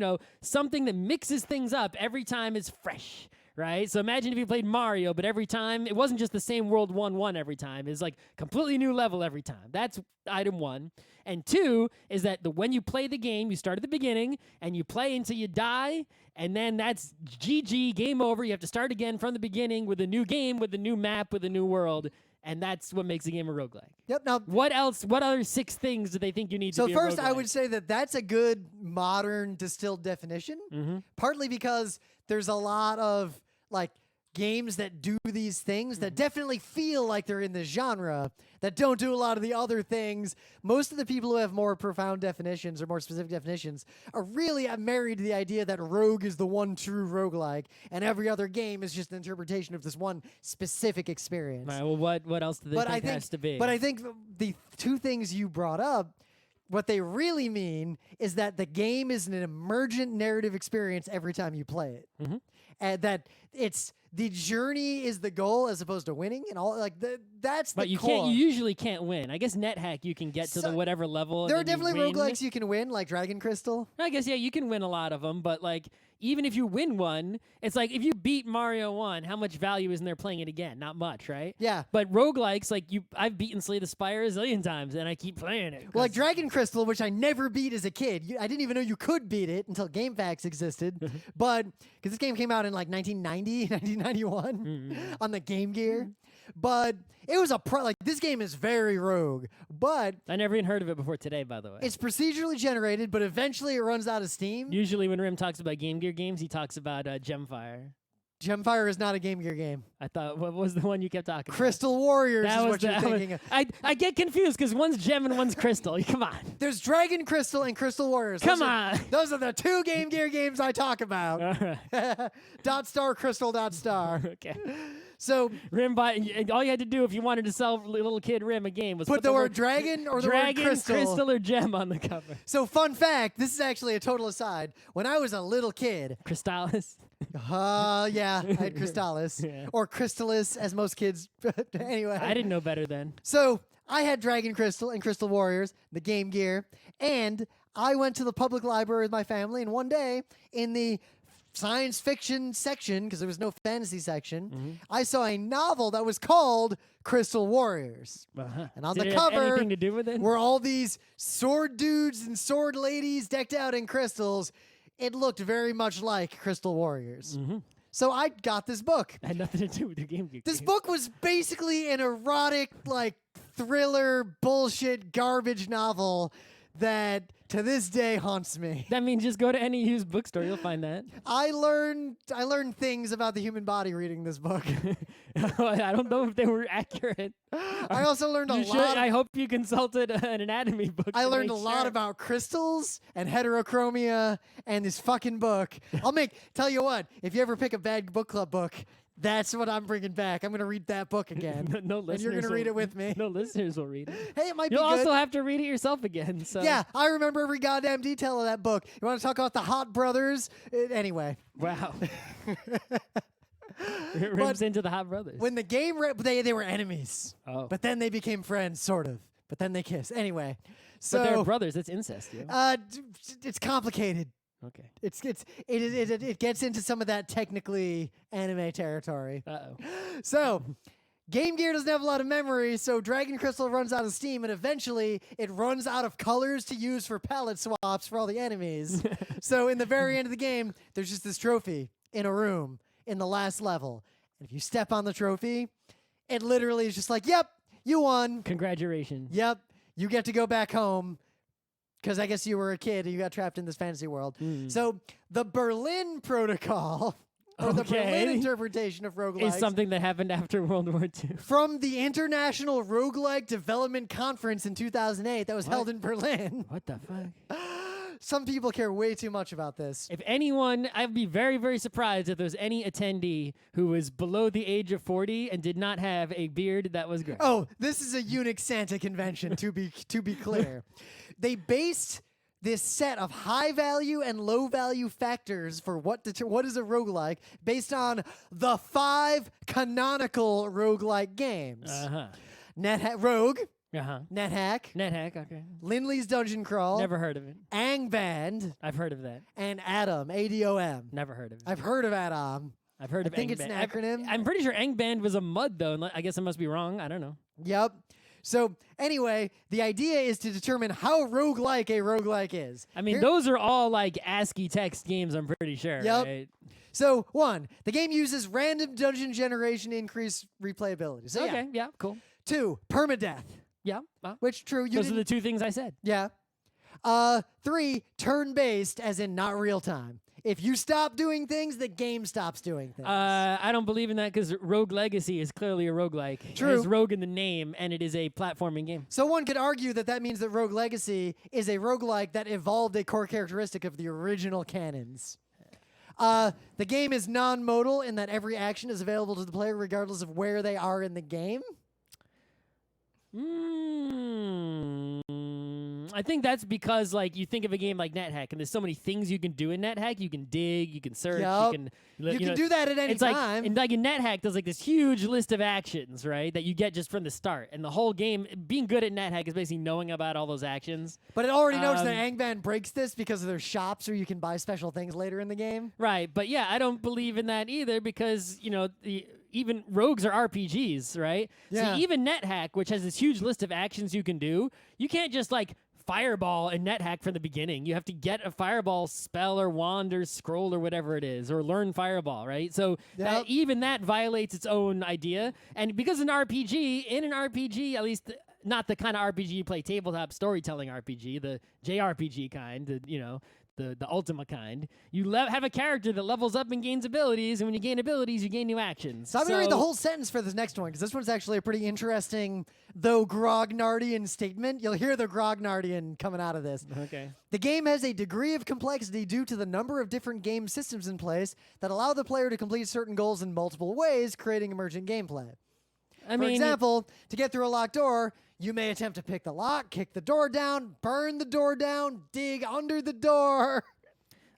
something that mixes things up every time is fresh. Right? So imagine if you played Mario, but every time, it wasn't just the same world 1-1 every time. It's like completely new level every time. That's item one. And two is that when you play the game, you start at the beginning, and you play until you die, and then that's GG, game over. You have to start again from the beginning with a new game, with a new map, with a new world. And that's what makes a game a roguelike. Yep. Now, what else? What other 6 things do they think you need to be a roguelike? So first, I would say that that's a good modern distilled definition, partly because there's a lot of games that do these things that definitely feel like they're in this genre that don't do a lot of the other things. Most of the people who have more profound definitions or more specific definitions are really married to the idea that Rogue is the one true roguelike and every other game is just an interpretation of this one specific experience. Right, well, what else do they think has to be? But I think the two things you brought up, what they really mean is that the game is an emergent narrative experience every time you play it. And that the journey is the goal as opposed to winning, and all that's the core. But you usually can't win. I guess NetHack you can get to the whatever level. There are definitely roguelikes you can win, like Dragon Crystal. I guess you can win a lot of them, but even if you win one, it's like if you beat Mario 1, how much value is in there playing it again? Not much, right? Yeah. But roguelikes, I've beaten Slay the Spire a zillion times, and I keep playing it. Well, like Dragon Crystal, which I never beat as a kid. I didn't even know you could beat it until GameFAQs existed. But because this game came out in 1990, 1991 on the Game Gear. But it was this game is very Rogue, but I never even heard of it before today, by the way. It's procedurally generated, but eventually it runs out of steam. Usually when Rim talks about Game Gear games, he talks about Gemfire. Gemfire is not a Game Gear game. I thought, what was the one you kept talking Crystal Warriors is what you're thinking of. I get confused because one's Gem and one's Crystal. Come on. There's Dragon Crystal and Crystal Warriors. Come on. Those are the 2 Game Gear games I talk about. All right. Dot star, Crystal, dot star. Okay. So Rim, all you had to do if you wanted to sell little kid Rim a game was put the word dragon or the word crystal or gem on the cover. So fun fact, this is actually a total aside. When I was a little kid, Crystallis. Yeah, I had Crystallis or Crystallis, as most kids. Anyway, I didn't know better then. So I had Dragon Crystal and Crystal Warriors, the Game Gear, and I went to the public library with my family, and one day in the science fiction section, because there was no fantasy section, I saw a novel that was called Crystal Warriors. And on the cover anything to do with it? were all these sword dudes and sword ladies decked out in crystals. It looked very much like Crystal Warriors. So I got this book. It had nothing to do with the Game Gear. This book was basically an erotic, thriller, bullshit, garbage novel that to this day haunts me. That means just go to any used bookstore, you'll find that. I learned things about the human body reading this book. I don't know if they were accurate. I also learned a lot. I hope you consulted an anatomy book. I learned a lot about crystals and heterochromia and this fucking book. Tell you what, if you ever pick a bad book club book, That's what I'm bringing back. I'm going to read that book again. No listeners. And you're going to read it with me. No listeners will read it. Hey, it might You'll be good. also have to read it yourself again. So Yeah, I remember every goddamn detail of that book. You want to talk about the Hot Brothers? Anyway. Wow. It rips into the Hot Brothers. When the game, they were enemies. Oh. But then they became friends, sort of. But then they kissed. Anyway. So, but they're brothers. That's incest, yeah. It's complicated. Okay. It gets into some of that technically anime territory. Uh-oh. So, Game Gear doesn't have a lot of memory, so Dragon Crystal runs out of steam, and eventually it runs out of colors to use for palette swaps for all the enemies. So, in the very end of the game, there's just this trophy in a room in the last level. And if you step on the trophy, it literally is just like, yep, you won. Congratulations. Yep, you get to go back home. Because I guess you were a kid and you got trapped in this fantasy world. So the Berlin Protocol, or the Berlin interpretation of roguelikes, is something that happened after World War II. from the International Roguelike Development Conference in 2008 that was held in Berlin. What the fuck? Some people care way too much about this. If anyone, I'd be very, very surprised if there's any attendee who was below the age of 40 and did not have a beard that was gray. Oh, this is a Unix Santa convention, to be clear. They based this set of high value and low value factors for what is a roguelike based on the 5 canonical roguelike games. Rogue, NetHack, okay. Lindley's Dungeon Crawl, Never heard of it. Angband, I've heard of that. and Adam, ADOM. Never heard of it. I've heard of Adam. I've heard of I think it's an Angband. acronym. I'm pretty sure Angband was a mud, though. I guess I must be wrong. I don't know. Yep. So anyway, the idea is to determine how roguelike a roguelike is. I mean, those are all like ASCII text games, I'm pretty sure. Yep. Right? So 1, the game uses random dungeon generation to increase replayability. So Okay, yeah, cool. 2, permadeath. Yeah. Well, Which true, those are the 2 things I said. Yeah. 3, turn-based, as in not real time. If you stop doing things, the game stops doing things. I don't believe in that because Rogue Legacy is clearly a roguelike. True. It has Rogue in the name, and it is a platforming game. So one could argue that means that Rogue Legacy is a roguelike that evolved a core characteristic of the original canons. The game is non-modal in that every action is available to the player regardless of where they are in the game. I think that's because, like, you think of a game like NetHack, and there's so many things you can do in NetHack. You can dig, you can search, Yep. you can Do that at any it's like, time. and like in NetHack, there's like this huge list of actions, right, that you get just from the start. And the whole game, being good at NetHack is basically knowing about all those actions. But it already knows that Angband breaks this because of their shops where you can buy special things later in the game. Right, but yeah, I don't believe in that either because, even rogues are RPGs, right? Yeah. So even NetHack, which has this huge list of actions you can do, you can't just like fireball in NetHack from the beginning. You have to get a fireball spell or wand or scroll or whatever it is, or learn fireball, right? So even that violates its own idea. And because in an RPG, at least not the kind of RPG you play tabletop storytelling RPG, the JRPG kind, the Ultima kind, you have a character that levels up and gains abilities, and when you gain abilities, you gain new actions. So I'm going to read the whole sentence for this next one, because this one's actually a pretty interesting, though grognardian statement. You'll hear the grognardian coming out of this. Okay. The game has a degree of complexity due to the number of different game systems in place that allow the player to complete certain goals in multiple ways, creating emergent gameplay. For example, to get through a locked door, you may attempt to pick the lock, kick the door down, burn the door down, dig under the door.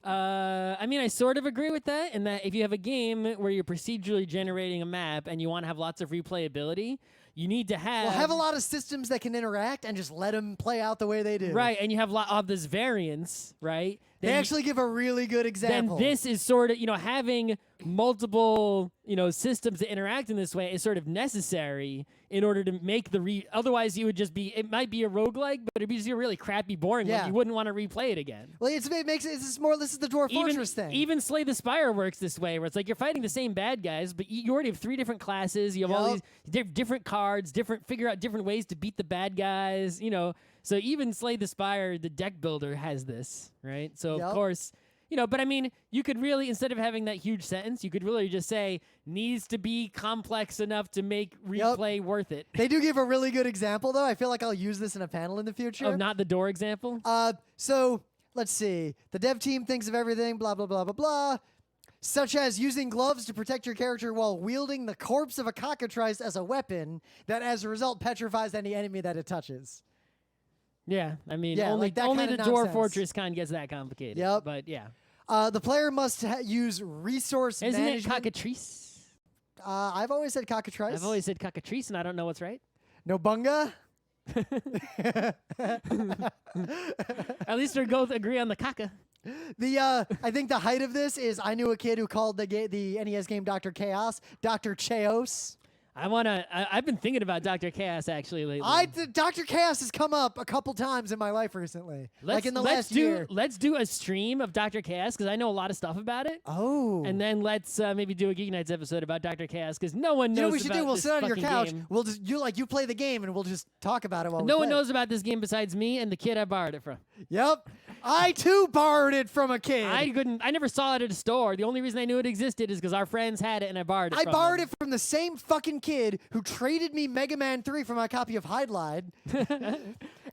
I sort of agree with that, in that if you have a game where you're procedurally generating a map and you want to have lots of replayability, you need to have... a lot of systems that can interact and just let them play out the way they do. Right, and you have a lot of this variance, right? They actually give a really good example. Then this is sort of, having multiple, systems that interact in this way is sort of necessary in order to make otherwise you would just be, it might be a roguelike, but it'd be just a really crappy, boring one. You wouldn't want to replay it again. Well, this is the Dwarf Fortress thing. Even Slay the Spire works this way, where it's like you're fighting the same bad guys, but you already have 3 different classes. You have all these different cards, figure out different ways to beat the bad guys, So even Slay the Spire, the deck builder, has this, right? So, of course, but you could really, instead of having that huge sentence, you could really just say, needs to be complex enough to make replay worth it. They do give a really good example, though. I feel like I'll use this in a panel in the future. Oh, not the door example? So, let's see. The dev team thinks of everything, blah, blah, blah, blah, blah. such as using gloves to protect your character while wielding the corpse of a cockatrice as a weapon that, as a result, petrifies any enemy that it touches. Yeah, I mean, Yeah, only like that only kinda the Dwarf nonsense. Fortress kind of gets that complicated. Yep. But yeah. The player must use resource Isn't management. it cockatrice? I've always said cockatrice. I've always said cockatrice, and I don't know what's right. No bunga? At least we both agree on the caca. I think the height of this is I knew a kid who called the NES game Dr. Chaos, Dr. Chaos. I've been thinking about Dr. Chaos actually lately. Dr. Chaos has come up a couple times in my life recently. Like in the last year. Let's do a stream of Dr. Chaos because I know a lot of stuff about it. Oh. And then let's maybe do a Geek Nights episode about Dr. Chaos because no one knows. You know what we should about do? We'll this sit on your fucking couch. game. We'll just you play the game and we'll just talk about it while we No one play. knows about this game besides me and the kid I borrowed it from. Yep. I too borrowed it from a kid. I never saw it at a store. The only reason I knew it existed is because our friends had it and I borrowed it. I from borrowed them. it from the same fucking kid who traded me Mega Man 3 for my copy of Hydlide.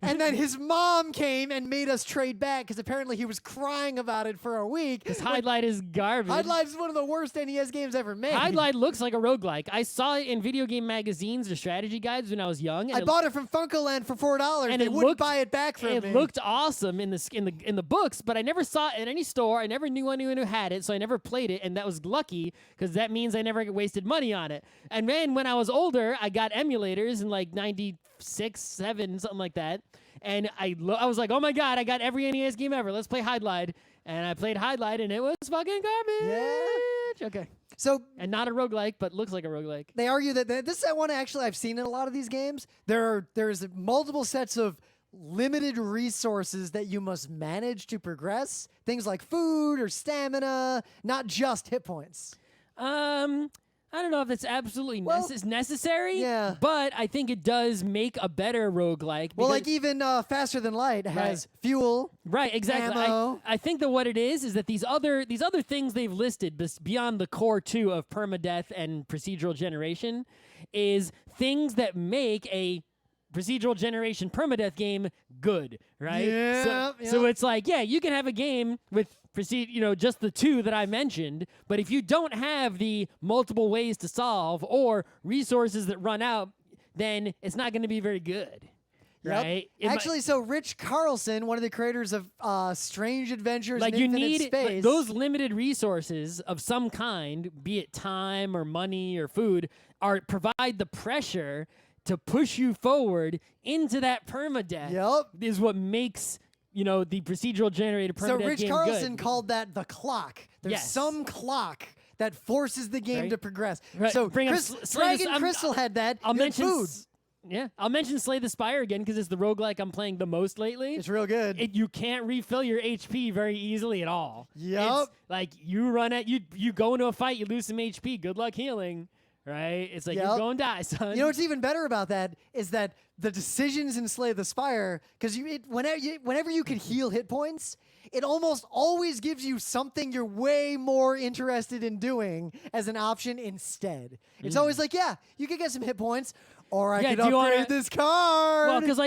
And then his mom came and made us trade back because apparently he was crying about it for a week. Because Hydlide is garbage. Hydlide is one of the worst NES games ever made. Hydlide looks like a roguelike. I saw it in video game magazines or strategy guides when I was young. And I bought it from Funkoland for $4 and they it wouldn't looked- buy it back from me. It looked awesome in the books, but I never saw it in any store. I never knew anyone who had it, so I never played it, and that was lucky because that means I never wasted money on it. And then when I was older, I got emulators in like 96, 7, something like that. And I was like, oh my god, I got every NES game ever. Let's play Hydlide. And I played Hydlide, and it was fucking garbage. Yeah. Okay. So And not a roguelike, but looks like a roguelike. they argue that this is one actually I've seen in a lot of these games. There's multiple sets of limited resources that you must manage to progress. Things like food or stamina, not just hit points. I don't know if it's absolutely necessary. Yeah. But I think it does make a better roguelike. Well, because- like even Faster Than Light has fuel. Right, exactly. ammo. I think that what it is that these other things they've listed beyond the core two of permadeath and procedural generation is things that make a procedural generation permadeath game good, right? Yep, So yep. it's like, yeah, you can have a game with just the two that I mentioned, but if you don't have the multiple ways to solve or resources that run out, then it's not going to be very good. Yep. Right? Actually, so Rich Carlson, one of the creators of Strange Adventures like in you Infinite need Space, those limited resources of some kind, be it time or money or food, provide the pressure to push you forward into that permadeath. Yep. Is what makes the procedural generated permadeath So Rich game Carlson good. called that the clock. There's Yes. some clock that forces the game Right. to progress. Right. So Bring up Dragon I'm- Crystal had that. I'll You had mention food. I'll mention Slay the Spire again because it's the roguelike I'm playing the most lately. It's real good. You can't refill your HP very easily at all. Yup. It's like you run at you go into a fight, you lose some HP. Good luck healing. Right? It's like Yup. you're going to die, son. You know what's even better about that is that the decisions in Slay the Spire, because whenever you can heal hit points, it almost always gives you something you're way more interested in doing as an option instead. It's always like, yeah, you could get some hit points, or I Yeah, could do you wanna- upgrade this card. Well, because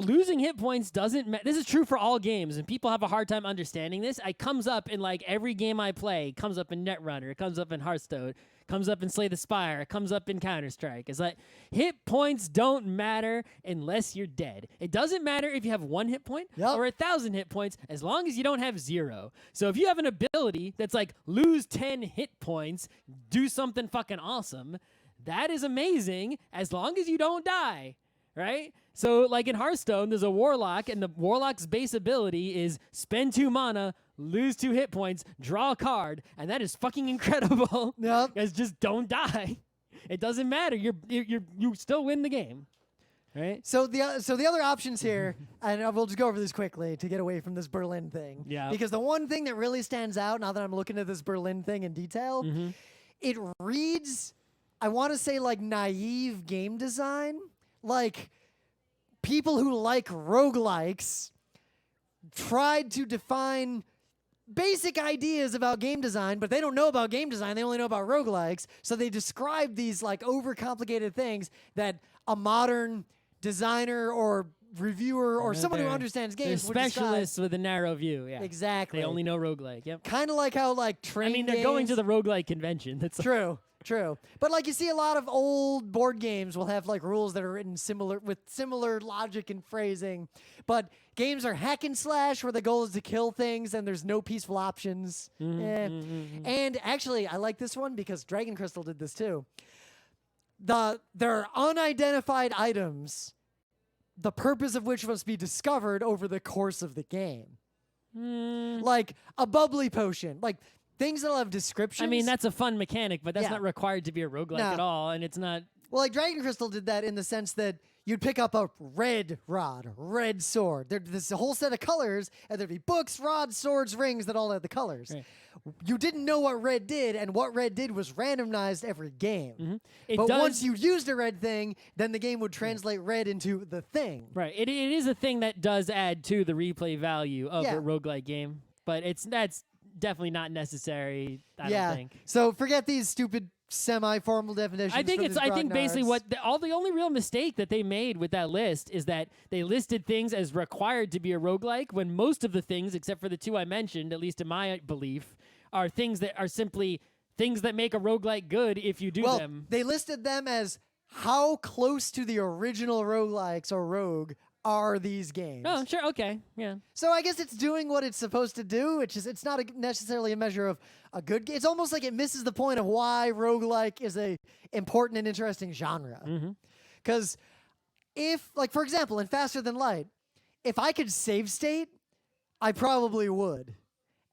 losing hit points doesn't. This is true for all games, and people have a hard time understanding this. It comes up in like every game I play. It comes up in Netrunner. It comes up in Hearthstone. It comes up in Slay the Spire. It comes up in Counter-Strike. It's like hit points don't matter unless you're dead. It doesn't matter if you have 1 hit point Yup. or 1,000 hit points, as long as you don't have 0. So if you have an ability that's like lose 10 hit points, do something fucking awesome. That is amazing as long as you don't die, right? So like in Hearthstone, there's a Warlock, and the Warlock's base ability is spend 2 mana, lose 2 hit points, draw a card, and that is fucking incredible. Yep. Because just don't die. It doesn't matter. You still win the game, right? So the other options here, and we'll just go over this quickly to get away from this Berlin thing. Yeah. Because the one thing that really stands out now that I'm looking at this Berlin thing in detail, Mm-hmm. it reads, I want to say like naive game design, like people who like roguelikes tried to define basic ideas about game design, but they don't know about game design. They only know about roguelikes. So they describe these like overcomplicated things that a modern designer or reviewer or someone who They're- understands They're games would describe. specialists with a narrow view. Yeah, Exactly. they only know roguelike. Yep. Kind of like how like I train mean, they're going to the roguelike convention. That's True. But like you see a lot of old board games will have like rules that are written with similar logic and phrasing. But games are hack and slash where the goal is to kill things and there's no peaceful options. And actually I like this one because Dragon Crystal did this too. There are unidentified items, the purpose of which must be discovered over the course of the game. Like a bubbly potion. Like things that'll have descriptions. I mean, that's a fun mechanic, but that's Yeah. not required to be a roguelike No. at all, and it's not. Well, like Dragon Crystal did that in the sense that you'd pick up a red rod, red sword. There's this whole set of colors, and there'd be books, rods, swords, rings that all had the colors. Right. You didn't know what red did, and what red did was randomized every game. It But does, once you used a red thing, then the game would translate red into the thing. right, it is a thing that does add to the replay value of Yeah. a roguelike game, but that's definitely not necessary. I don't think. So forget these stupid semi-formal definitions. I think from it's. these I think basically grognards. the only real mistake that they made with that list is that they listed things as required to be a roguelike when most of the things, except for the two I mentioned, at least in my belief, are things that are simply things that make a roguelike good if you do Well, them. they listed them as how close to the original roguelikes or rogue are these games. Oh, sure, okay, yeah. So I guess it's doing what it's supposed to do. It's not necessarily a measure of a good game. It's almost like it misses the point of why roguelike is a important and interesting genre. Because if, like, for example, in Faster Than Light, if I could save state, I probably would.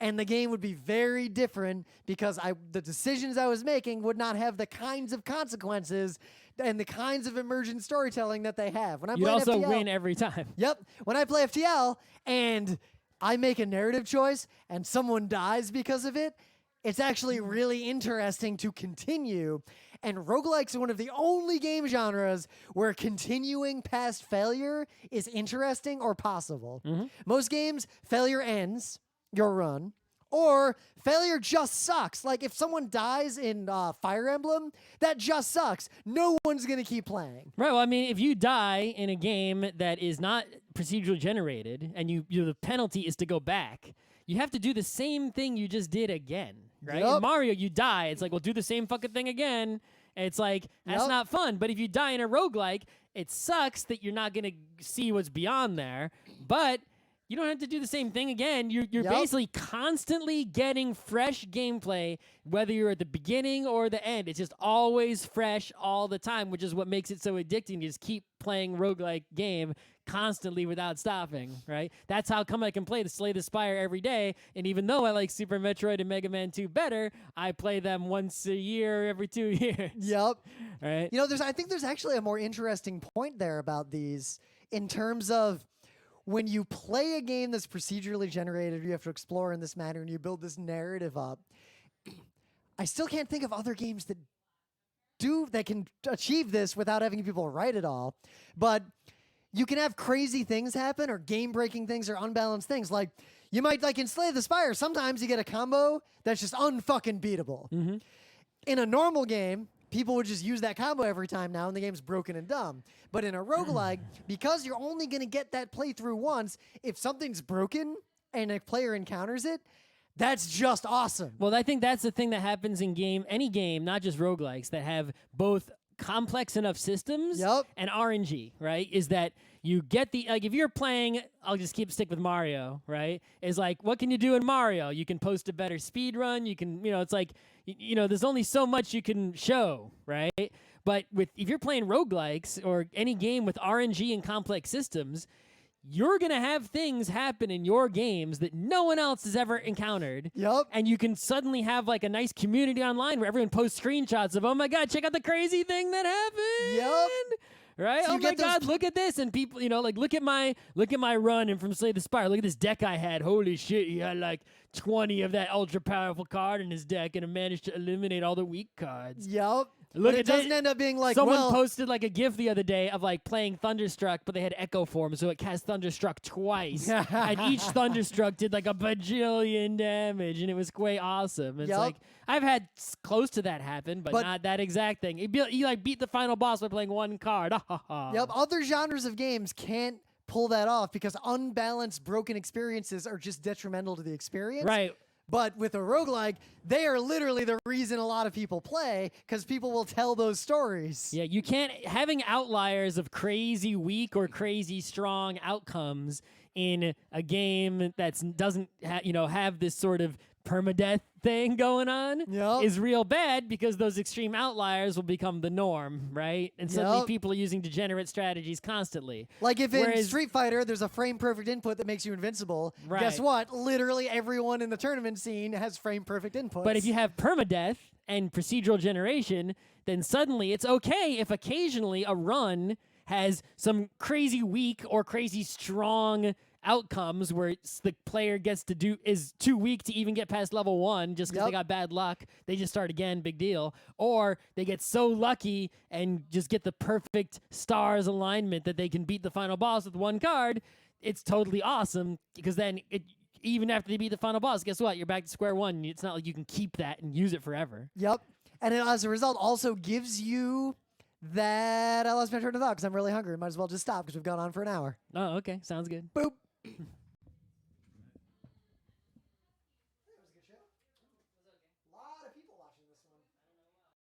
And the game would be very different because the decisions I was making would not have the kinds of consequences and the kinds of emergent storytelling that they have. When I You'd play also FTL, win every time. Yep. When I play FTL and I make a narrative choice and someone dies because of it, it's actually really interesting to continue. And roguelikes are one of the only game genres where continuing past failure is interesting or possible. Most games, failure ends your run, or failure just sucks. Like if someone dies in Fire Emblem, that just sucks. No one's going to keep playing. Right. Well, I mean, if you die in a game that is not procedurally generated, and the penalty is to go back, you have to do the same thing you just did again. Right? Yup. In Mario, you die. It's like, well, do the same fucking thing again. And it's like, that's Yup. not fun. But if you die in a roguelike, it sucks that you're not going to see what's beyond there. But you don't have to do the same thing again. You're Yup. basically constantly getting fresh gameplay, whether you're at the beginning or the end. It's just always fresh all the time, which is what makes it so addicting. You just keep playing roguelike game constantly without stopping, right? That's how come I can play the Slay the Spire every day. And even though I like Super Metroid and Mega Man 2 better, I play them once a year, every 2 years. Yep. Right? You know, I think there's actually a more interesting point there about these in terms of when you play a game that's procedurally generated, you have to explore in this manner and you build this narrative up. I still can't think of other games that can achieve this without having people write it all. But you can have crazy things happen or game-breaking things or unbalanced things. Like, you might, like in Slay the Spire, sometimes you get a combo that's just unfucking beatable. In a normal game, people would just use that combo every time now, and the game's broken and dumb. But in a roguelike, because you're only going to get that playthrough once, if something's broken and a player encounters it, that's just awesome. Well, I think that's the thing that happens in any game, not just roguelikes, that have both complex enough systems Yup. and RNG, right? Is that you get if you're playing, I'll just stick with Mario, right? Is like, what can you do in Mario? You can post a better speed run. You can, it's like, there's only so much you can show, right? But if you're playing roguelikes or any game with RNG and complex systems, you're going to have things happen in your games that no one else has ever encountered. Yup. And you can suddenly have like a nice community online where everyone posts screenshots of, oh my God, check out the crazy thing that happened. Yup. Right? So Oh you my get those God, look at this. And people, like, look at my run and from Slay the Spire. Look at this deck I had. Holy shit, he had like 20 of that ultra powerful card in his deck and managed to eliminate all the weak cards. Yep. Look But at it doesn't that. end up being like, Someone well, posted like a GIF the other day of like playing Thunderstruck, but they had Echo form, so it cast Thunderstruck twice, and each Thunderstruck did like a bajillion damage, and it was quite awesome. It's Yup. like I've had close to that happen, but not that exact thing. You like beat the final boss by playing one card. Yep. Other genres of games can't pull that off because unbalanced, broken experiences are just detrimental to the experience. Right. But with a roguelike, they are literally the reason a lot of people play because people will tell those stories. Yeah, you can't having outliers of crazy weak or crazy strong outcomes in a game that doesn't have this sort of permadeath thing going on Yep. is real bad because those extreme outliers will become the norm, right? And suddenly Yep. people are using degenerate strategies constantly. Like if in Whereas- Street Fighter there's a frame perfect input that makes you invincible. Guess Right. what? Literally everyone in the tournament scene has frame perfect inputs. But if you have permadeath and procedural generation, then suddenly it's okay if occasionally a run has some crazy weak or crazy strong outcomes where the player is too weak to even get past level 1 just because they got bad luck. They just start again, big deal. Or they get so lucky and just get the perfect stars alignment that they can beat the final boss with 1 card. It's totally awesome because then even after they beat the final boss, guess what? You're back to square one. It's not like you can keep that and use it forever. Yep. And it, as a result, also gives you that I lost my train of thought because I'm really hungry. Might as well just stop because we've gone on for an hour. Oh, okay. Sounds good. Boop.